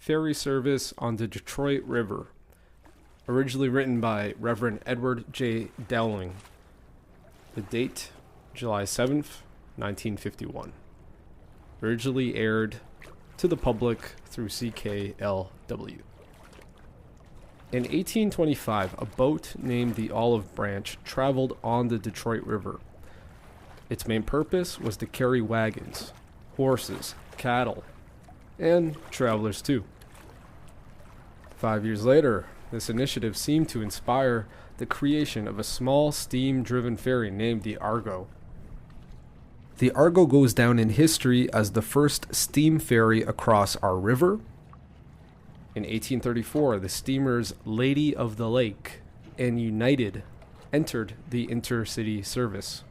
Ferry Service on the Detroit River. Originally written by Rev Edward J Dowling. The date, July 7th, 1951. Originally aired to the public through CKLW. In 1825, a boat named the Olive Branch traveled on the Detroit River. Its main purpose was to carry wagons, horses, cattle, and travelers too. 5 years later, this initiative seemed to inspire the creation of a small steam-driven ferry named the Argo. The Argo goes down in history as the first steam ferry across our river. In 1834, the steamers Lady of the Lake and United entered the intercity service.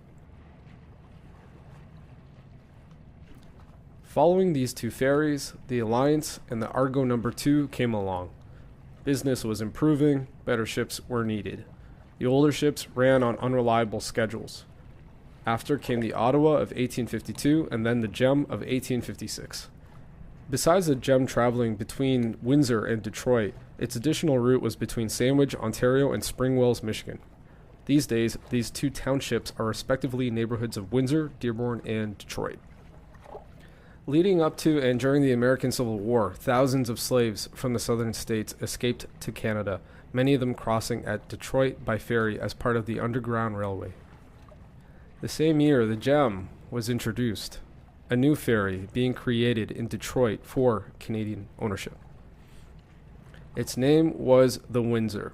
Following these two ferries, the Alliance and the Argo No. 2 came along. Business was improving, better ships were needed. The older ships ran on unreliable schedules. After came the Ottawa of 1852 and then the Gem of 1856. Besides the Gem traveling between Windsor and Detroit, its additional route was between Sandwich, Ontario and Spring Wells, Michigan. These days, these two townships are respectively neighborhoods of Windsor, Dearborn, and Detroit. Leading up to and during the American Civil War, thousands of slaves from the southern states escaped to Canada, many of them crossing at Detroit by ferry as part of the Underground Railway. The same year, the Gem was introduced, a new ferry being created in Detroit for Canadian ownership. Its name was the Windsor.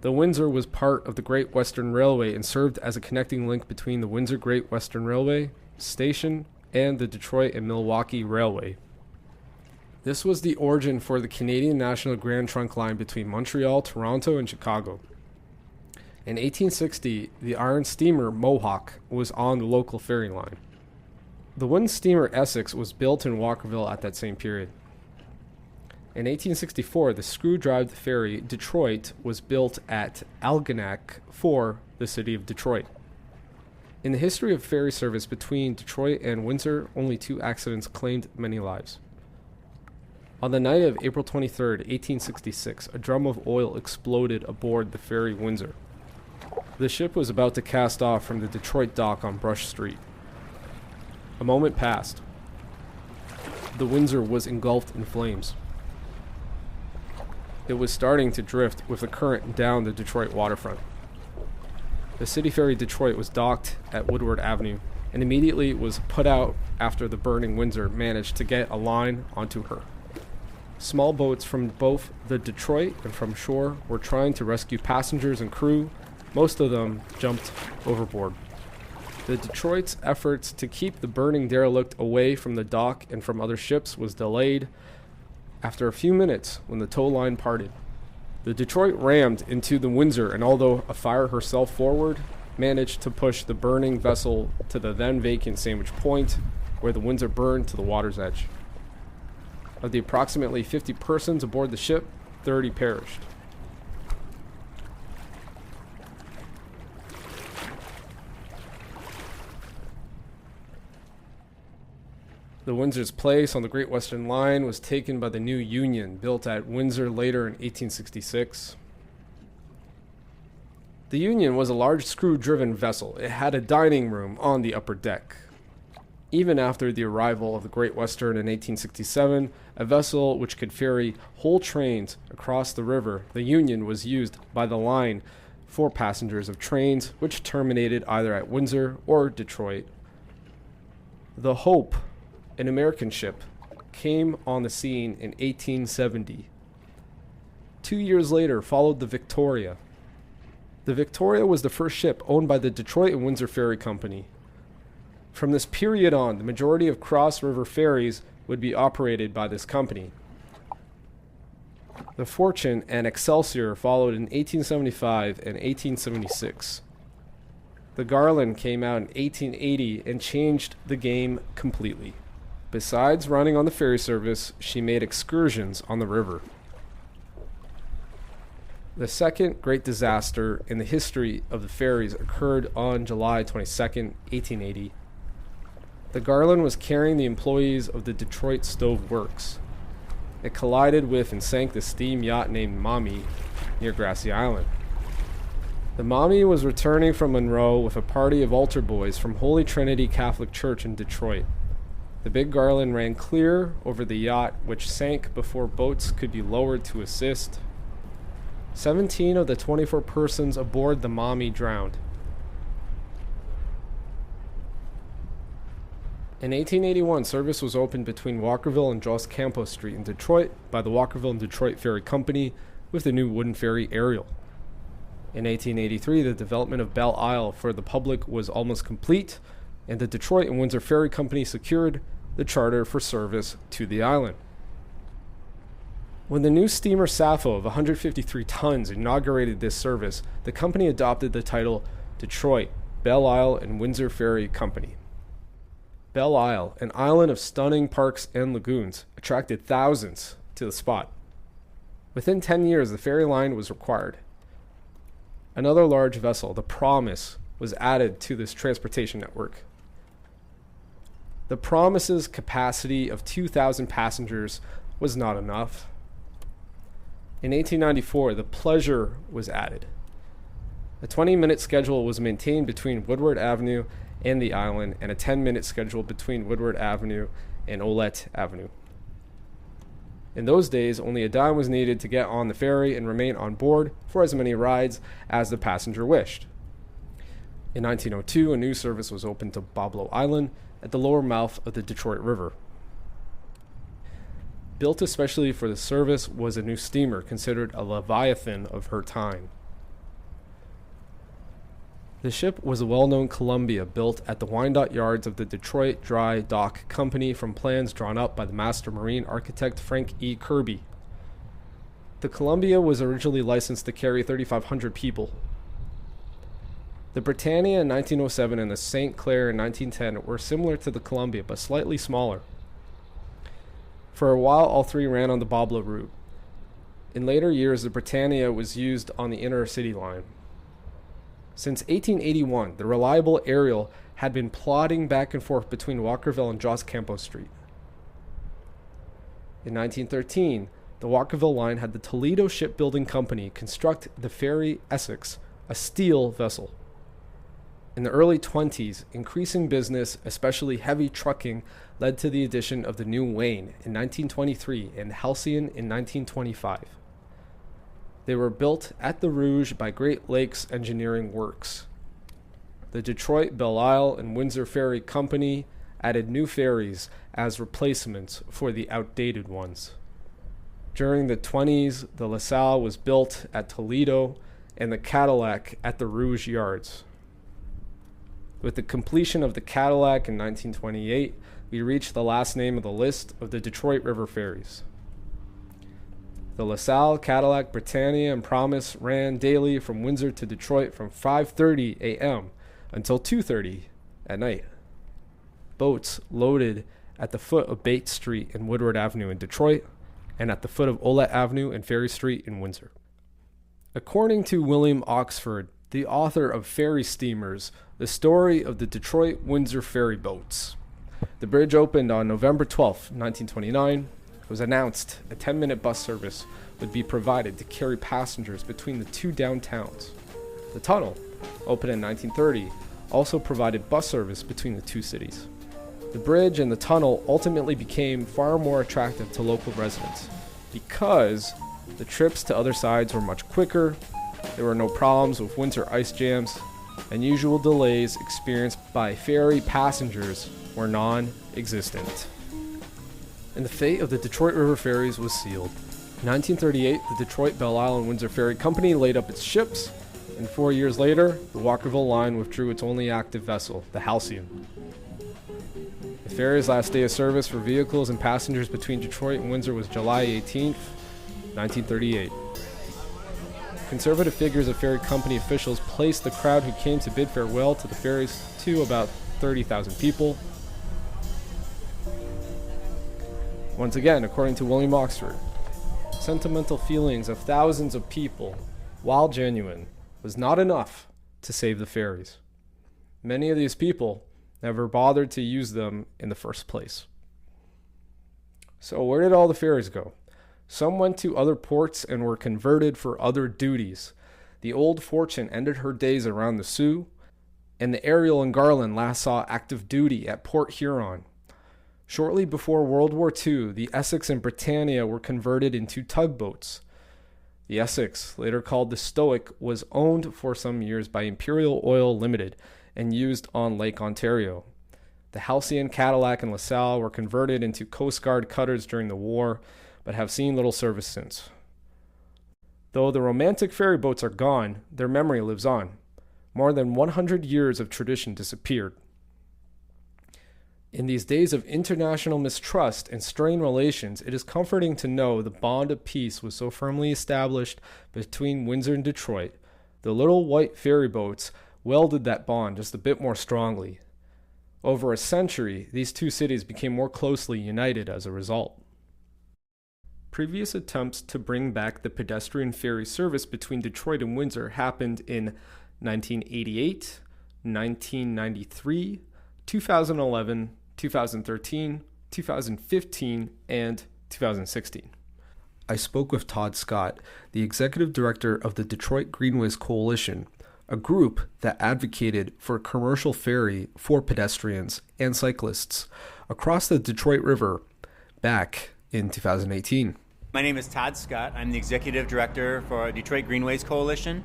The Windsor was part of the Great Western Railway and served as a connecting link between the Windsor Great Western Railway station and the Detroit and Milwaukee Railway. This was the origin for the Canadian National Grand Trunk Line between Montreal, Toronto, and Chicago. In 1860, the iron steamer Mohawk was on the local ferry line. The wooden steamer Essex was built in Walkerville at that same period. In 1864, the screw-drive ferry Detroit was built at Algonac for the city of Detroit. In the history of ferry service between Detroit and Windsor, only 2 accidents claimed many lives. On the night of April 23, 1866, a drum of oil exploded aboard the ferry Windsor. The ship was about to cast off from the Detroit dock on Brush Street. A moment passed. The Windsor was engulfed in flames. It was starting to drift with the current down the Detroit waterfront. The City Ferry Detroit was docked at Woodward Avenue and immediately was put out after the burning Windsor managed to get a line onto her. Small boats from both the Detroit and from shore were trying to rescue passengers and crew. Most of them jumped overboard. The Detroit's efforts to keep the burning derelict away from the dock and from other ships was delayed. After a few minutes, when the tow line parted, the Detroit rammed into the Windsor and, although afire herself forward, managed to push the burning vessel to the then vacant Sandwich Point, where the Windsor burned to the water's edge. Of the approximately 50 persons aboard the ship, 30 perished. The Windsor's place on the Great Western Line was taken by the new Union, built at Windsor later in 1866. The Union was a large screw-driven vessel. It had a dining room on the upper deck. Even after the arrival of the Great Western in 1867, a vessel which could ferry whole trains across the river, the Union was used by the line for passengers of trains which terminated either at Windsor or Detroit. The Hope, an American ship, came on the scene in 1870. 2 years later followed the Victoria. The Victoria was the first ship owned by the Detroit and Windsor Ferry Company. From this period on, the majority of cross-river ferries would be operated by this company. The Fortune and Excelsior followed in 1875 and 1876. The Garland came out in 1880 and changed the game completely. Besides running on the ferry service, she made excursions on the river. The second great disaster in the history of the ferries occurred on July 22, 1880. The Garland was carrying the employees of the Detroit Stove Works. It collided with and sank the steam yacht named Naomi near Grassy Island. The Naomi was returning from Monroe with a party of altar boys from Holy Trinity Catholic Church in Detroit. The big garland ran clear over the yacht, which sank before boats could be lowered to assist. 17 of the 24 persons aboard the Naomi drowned. In 1881, service was opened between Walkerville and Jos Campos Street in Detroit by the Walkerville and Detroit Ferry Company with the new wooden ferry Ariel. In 1883, the development of Belle Isle for the public was almost complete, and the Detroit and Windsor Ferry Company secured the charter for service to the island. When the new steamer Sappho of 153 tons inaugurated this service, the company adopted the title Detroit, Belle Isle, and Windsor Ferry Company. Belle Isle, an island of stunning parks and lagoons, attracted thousands to the spot. Within 10 years, the ferry line was required. Another large vessel, the Promise, was added to this transportation network. The Promise's capacity of 2,000 passengers was not enough. In 1894, the Pleasure was added. A 20-minute schedule was maintained between Woodward Avenue and the island, and a 10-minute schedule between Woodward Avenue and Olette Avenue. In those days, only a dime was needed to get on the ferry and remain on board for as many rides as the passenger wished. In 1902, a new service was opened to Boblo Island at the lower mouth of the Detroit River. Built especially for the service was a new steamer considered a leviathan of her time. The ship was a well-known Columbia built at the Wyandotte yards of the Detroit Dry Dock Company from plans drawn up by the master marine architect Frank E. Kirby. The Columbia was originally licensed to carry 3,500 people. The Britannia in 1907 and the St. Clair in 1910 were similar to the Columbia but slightly smaller. For a while, all three ran on the Boblo route. In later years, the Britannia was used on the inner-city line. Since 1881, the reliable Ariel had been plodding back and forth between Walkerville and Jos Campos Street. In 1913, the Walkerville line had the Toledo Shipbuilding Company construct the Ferry Essex, a steel vessel. In the early 20s, increasing business, especially heavy trucking, led to the addition of the new Wayne in 1923 and Halcyon in 1925. They were built at the Rouge by Great Lakes Engineering Works. The Detroit, Belle Isle, and Windsor Ferry Company added new ferries as replacements for the outdated ones. During the 20s, the LaSalle was built at Toledo and the Cadillac at the Rouge yards. With the completion of the Cadillac in 1928, we reached the last name of the list of the Detroit River ferries. The LaSalle, Cadillac, Britannia, and Promise ran daily from Windsor to Detroit from 5:30 a.m. until 2:30 at night. Boats loaded at the foot of Bates Street and Woodward Avenue in Detroit, and at the foot of Olette Avenue and Ferry Street in Windsor. According to William Oxford, the author of Ferry Steamers, the story of the Detroit-Windsor ferry boats. The bridge opened on November 12, 1929. It was announced a 10-minute bus service would be provided to carry passengers between the two downtowns. The tunnel, opened in 1930, also provided bus service between the two cities. The bridge and the tunnel ultimately became far more attractive to local residents because the trips to other sides were much quicker, there were no problems with winter ice jams, and usual delays experienced by ferry passengers were non-existent. And the fate of the Detroit River ferries was sealed. In 1938, the Detroit, Belle Isle, and Windsor Ferry Company laid up its ships, and 4 years later, the Walkerville line withdrew its only active vessel, the Halcyon. The ferry's last day of service for vehicles and passengers between Detroit and Windsor was July 18th, 1938. Conservative figures of ferry company officials placed the crowd who came to bid farewell to the ferries to about 30,000 people. Once again, according to William Oxford, sentimental feelings of thousands of people, while genuine, was not enough to save the ferries. Many of these people never bothered to use them in the first place. So where did all the ferries go? Some went to other ports and were converted for other duties. The Old Fortune ended her days around the Sioux, and the Ariel and Garland last saw active duty at Port Huron. Shortly before World War II, the Essex and Britannia were converted into tugboats. The Essex, later called the Stoic, was owned for some years by Imperial Oil Limited and used on Lake Ontario. The Halcyon, Cadillac, and LaSalle were converted into Coast Guard cutters during the war, but have seen little service since. Though the romantic ferry boats are gone, their memory lives on. More than 100 years of tradition disappeared. In these days of international mistrust and strained relations, it is comforting to know the bond of peace was so firmly established between Windsor and Detroit. The little white ferry boats welded that bond just a bit more strongly. Over a century, these two cities became more closely united as a result. Previous attempts to bring back the pedestrian ferry service between Detroit and Windsor happened in 1988, 1993, 2011, 2013, 2015, and 2016. I spoke with Todd Scott, the executive director of the Detroit Greenways Coalition, a group that advocated for a commercial ferry for pedestrians and cyclists across the Detroit River back in 2018. My name is Todd Scott. I'm the executive director for Detroit Greenways Coalition.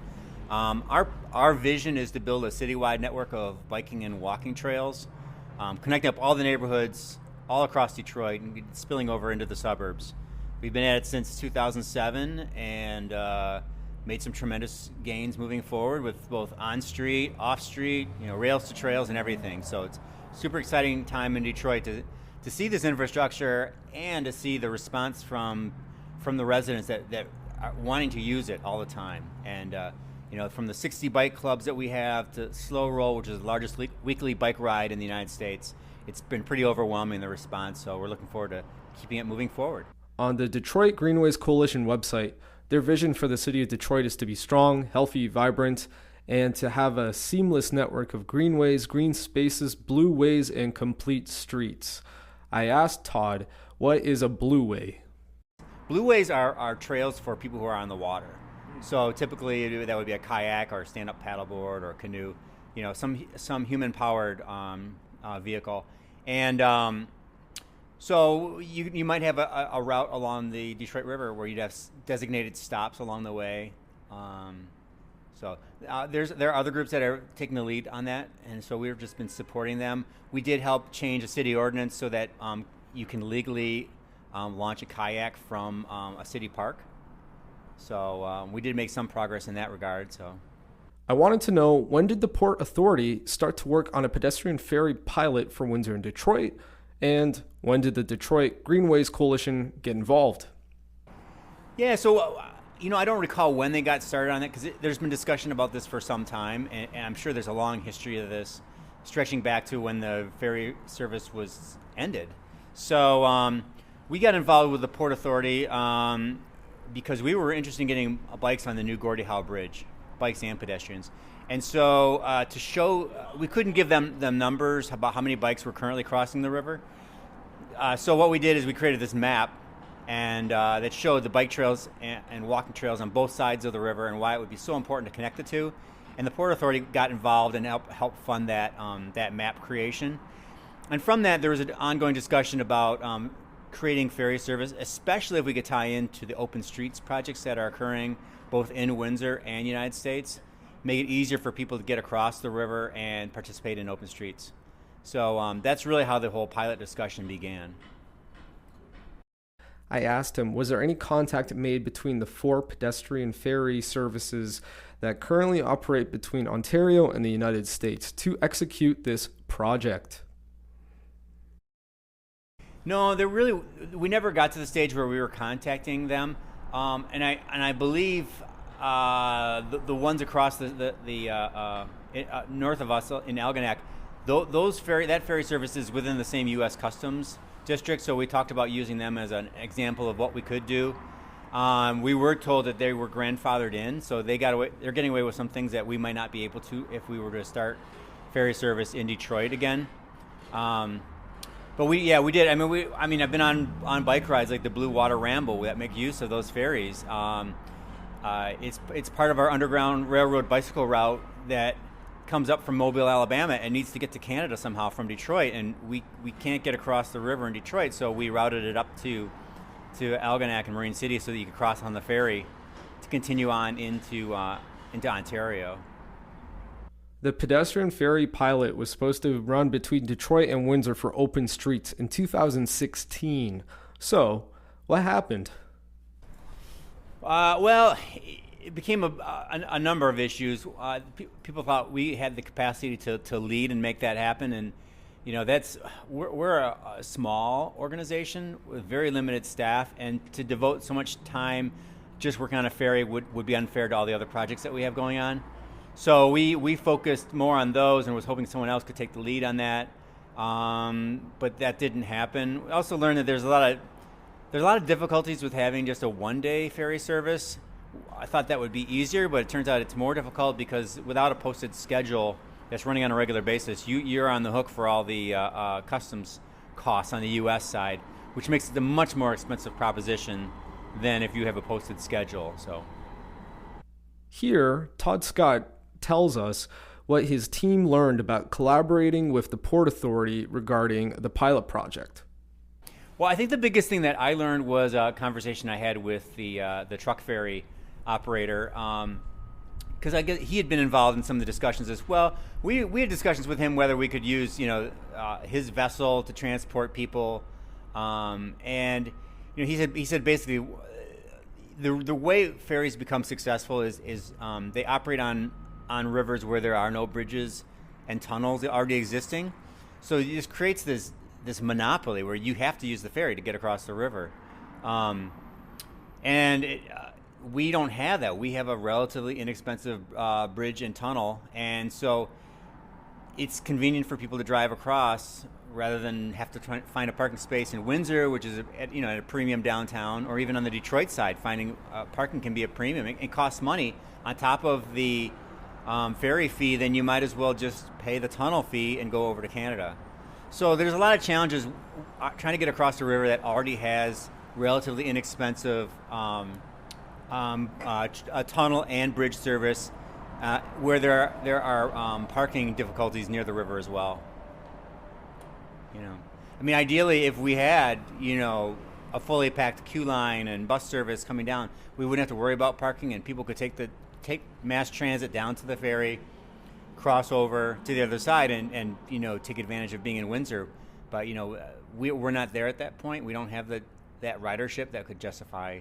Our vision is to build a citywide network of biking and walking trails, connecting up all the neighborhoods all across Detroit and spilling over into the suburbs. We've been at it since 2007 and made some tremendous gains moving forward with both on-street, off-street, rails to trails and everything. So it's a super exciting time in Detroit to see this infrastructure and to see the response from the residents that are wanting to use it all the time. And from the 60 bike clubs that we have to Slow Roll, which is the largest weekly bike ride in the United States, it's been pretty overwhelming, the response. So we're looking forward to keeping it moving forward. On the Detroit Greenways Coalition website, their vision for the city of Detroit is to be strong, healthy, vibrant, and to have a seamless network of greenways, green spaces, blue ways, and complete streets. I asked Todd, what is a blue way? Blue ways are trails for people who are on the water. So typically that would be a kayak or a stand-up paddleboard or a canoe, some human-powered vehicle. And so you might have a route along the Detroit River where you'd have designated stops along the way. There are other groups that are taking the lead on that, and so we've just been supporting them. We did help change a city ordinance so that you can legally launch a kayak from a city park. So we did make some progress in that regard. So I wanted to know, when did the Port Authority start to work on a pedestrian ferry pilot for Windsor and Detroit? And when did the Detroit Greenways Coalition get involved? Yeah, so I don't recall when they got started on it because there's been discussion about this for some time, and I'm sure there's a long history of this stretching back to when the ferry service was ended. So we got involved with the Port Authority because we were interested in getting bikes on the new Gordie Howe Bridge, bikes and pedestrians. And so to show, we couldn't give them numbers about how many bikes were currently crossing the river. So what we did is we created this map and that showed the bike trails and walking trails on both sides of the river and why it would be so important to connect the two. And the Port Authority got involved and helped fund that map creation. And from that, there was an ongoing discussion about creating ferry service, especially if we could tie into the open streets projects that are occurring both in Windsor and United States, make it easier for people to get across the river and participate in open streets. So that's really how the whole pilot discussion began. I asked him, was there any contact made between the 4 pedestrian ferry services that currently operate between Ontario and the United States to execute this project? No, we never got to the stage where we were contacting them, and I believe the ones across the north of us in Algonac, that ferry service is within the same U.S. Customs district, so we talked about using them as an example of what we could do. We were told that they were grandfathered in, so they're getting away with some things that we might not be able to if we were to start ferry service in Detroit again. But we did. I mean, I've been on bike rides like the Blue Water Ramble that make use of those ferries. It's part of our Underground Railroad bicycle route that comes up from Mobile, Alabama, and needs to get to Canada somehow from Detroit, and we can't get across the river in Detroit, so we routed it up to Algonac and Marine City so that you could cross on the ferry to continue on into Ontario. The pedestrian ferry pilot was supposed to run between Detroit and Windsor for open streets in 2016. So, what happened? Well, it became a number of issues. People thought we had the capacity to lead and make that happen, and we're a small organization with very limited staff, and to devote so much time just working on a ferry would be unfair to all the other projects that we have going on. So we focused more on those and was hoping someone else could take the lead on that, but that didn't happen. We also learned that there's a lot of difficulties with having just a one-day ferry service. I thought that would be easier, but it turns out it's more difficult because without a posted schedule that's running on a regular basis, you're on the hook for all the customs costs on the U.S. side, which makes it a much more expensive proposition than if you have a posted schedule. So here, Todd Scott tells us what his team learned about collaborating with the Port Authority regarding the pilot project. Well, I think the biggest thing that I learned was a conversation I had with the truck ferry operator, because I guess he had been involved in some of the discussions as well. We had discussions with him whether we could use his vessel to transport people, and he said basically the way ferries become successful is they operate on rivers where there are no bridges and tunnels already existing. So it just creates this monopoly where you have to use the ferry to get across the river. We don't have that. We have a relatively inexpensive bridge and tunnel, and so it's convenient for people to drive across rather than have to try to find a parking space in Windsor, which is at a premium downtown, or even on the Detroit side, finding parking can be a premium. It costs money on top of the ferry fee. Then you might as well just pay the tunnel fee and go over to Canada. So there's a lot of challenges trying to get across the river that already has relatively inexpensive a tunnel and bridge service, where there are parking difficulties near the river as well. Ideally, if we had a fully packed queue line and bus service coming down, we wouldn't have to worry about parking, and people could take mass transit down to the ferry, cross over to the other side, and take advantage of being in Windsor. But we're not there at that point. We don't have that ridership that could justify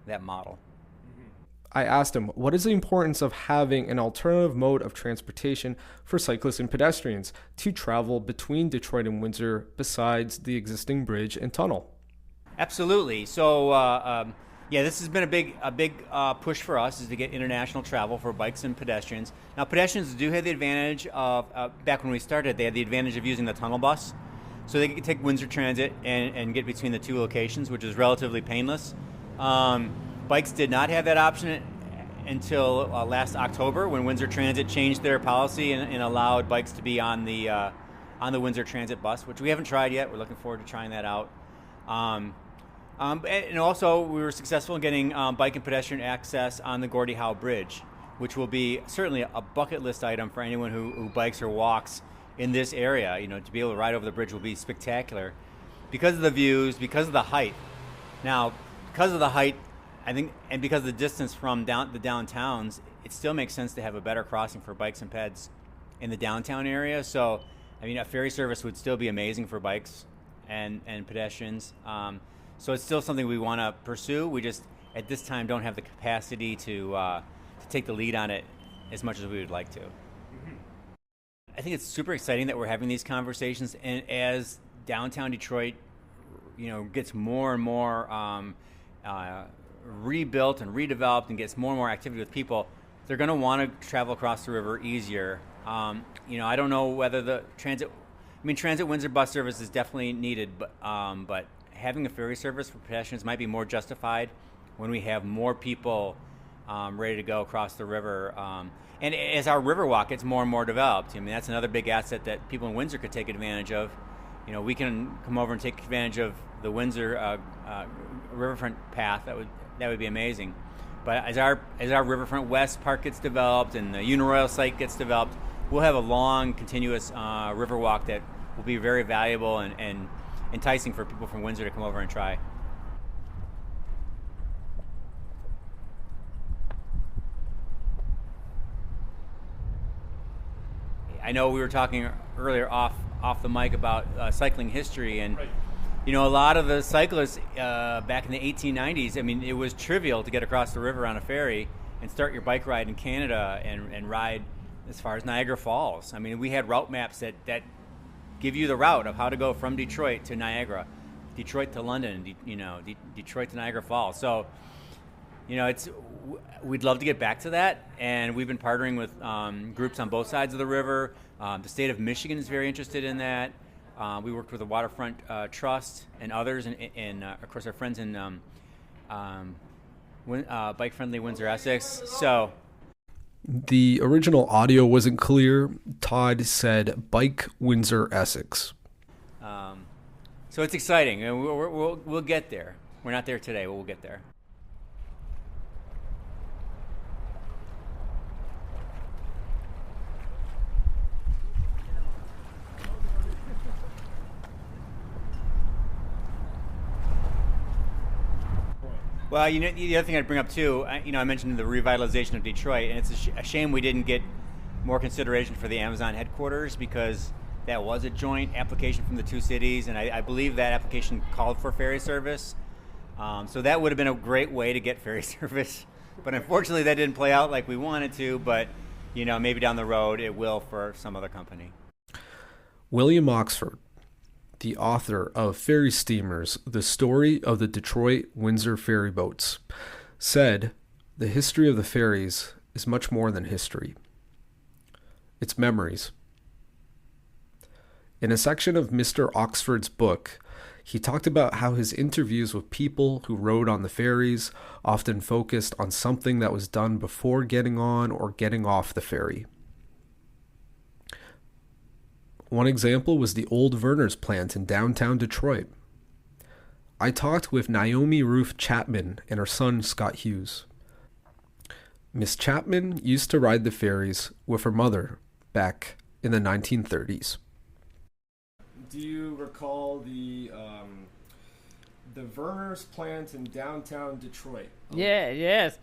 that model. I asked him, what is the importance of having an alternative mode of transportation for cyclists and pedestrians to travel between Detroit and Windsor besides the existing bridge and tunnel? Absolutely. So, this has been a big push for us, is to get international travel for bikes and pedestrians. Now, pedestrians do have the advantage of, back when we started, they had the advantage of using the tunnel bus. So they could take Windsor Transit and get between the two locations, which is relatively painless. Bikes did not have that option until last October, when Windsor Transit changed their policy and allowed bikes to be on the Windsor Transit bus, which we haven't tried yet. We're looking forward to trying that out. And also, we were successful in getting bike and pedestrian access on the Gordie Howe Bridge, which will be certainly a bucket list item for anyone who bikes or walks in this area. To be able to ride over the bridge will be spectacular because of the views, because of the height. Now, because of the height, I think, and because of the distance from the downtowns, it still makes sense to have a better crossing for bikes and peds in the downtown area. So, a ferry service would still be amazing for bikes and pedestrians. So it's still something we want to pursue. We just, at this time, don't have the capacity to take the lead on it as much as we would like to. Mm-hmm. I think it's super exciting that we're having these conversations, and as downtown Detroit, gets more and more rebuilt and redeveloped and gets more and more activity with people, they're going to want to travel across the river easier. I don't know whether the Transit Windsor bus service is definitely needed, but having a ferry service for pedestrians might be more justified when we have more people ready to go across the river. And as our Riverwalk gets more and more developed, that's another big asset that people in Windsor could take advantage of. we can come over and take advantage of the Windsor riverfront path. That would be amazing. But as our Riverfront West Park gets developed and the Uniroyal site gets developed, we'll have a long, continuous river walk that will be very valuable and enticing for people from Windsor to come over and try. I know we were talking earlier off the mic about cycling history, and Right. a lot of the cyclists back in the 1890s, I mean, it was trivial to get across the river on a ferry and start your bike ride in Canada and ride as far as Niagara Falls. I mean, we had route maps that give you the route of how to go from Detroit to Niagara, Detroit to London, Detroit to Niagara Falls. So, we'd love to get back to that, and we've been partnering with groups on both sides of the river. The state of Michigan is very interested in that. We worked with the Waterfront Trust and others, and of course our friends in bike-friendly Windsor Essex. So, The original audio wasn't clear. Todd said Bike Windsor Essex. so it's exciting, and we'll get there. We're not there today, but we'll get there. Well, the other thing I'd bring up too, I mentioned the revitalization of Detroit, and it's a shame we didn't get more consideration for the Amazon headquarters, because that was a joint application from the two cities, and I believe that application called for ferry service. So that would have been a great way to get ferry service, but unfortunately that didn't play out like we wanted to. But maybe down the road it will for some other company. William Oxford, the author of Ferry Steamers, The Story of the Detroit-Windsor Ferry Boats, said, "The history of the ferries is much more than history. It's memories." In a section of Mr. Oxford's book, he talked about how his interviews with people who rode on the ferries often focused on something that was done before getting on or getting off the ferry. One example was the old Verner's plant in downtown Detroit. I talked with Naomi Ruth Chapman and her son Scott Hughes. Miss Chapman used to ride the ferries with her mother back in the 1930s. Do you recall the Verner's plant in downtown Detroit? Yes.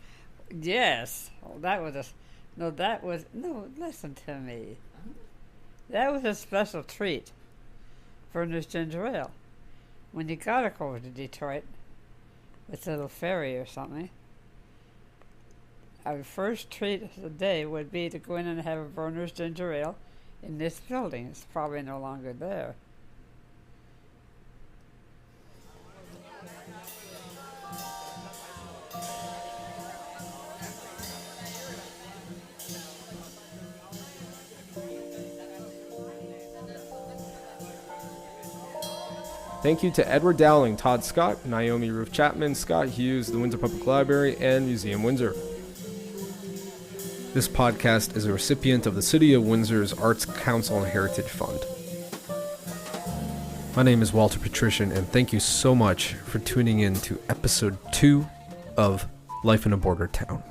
Oh, listen to me. That was a special treat. Verner's ginger ale. When you gotta go over to Detroit, with a little ferry or something, our first treat of the day would be to go in and have a Verner's ginger ale in this building. It's probably no longer there. Thank you to Edward Dowling, Todd Scott, Naomi Ruth Chapman, Scott Hughes, the Windsor Public Library, and Museum Windsor. This podcast is a recipient of the City of Windsor's Arts Council and Heritage Fund. My name is Walter Patrician, and thank you so much for tuning in to episode 2 of Life in a Border Town.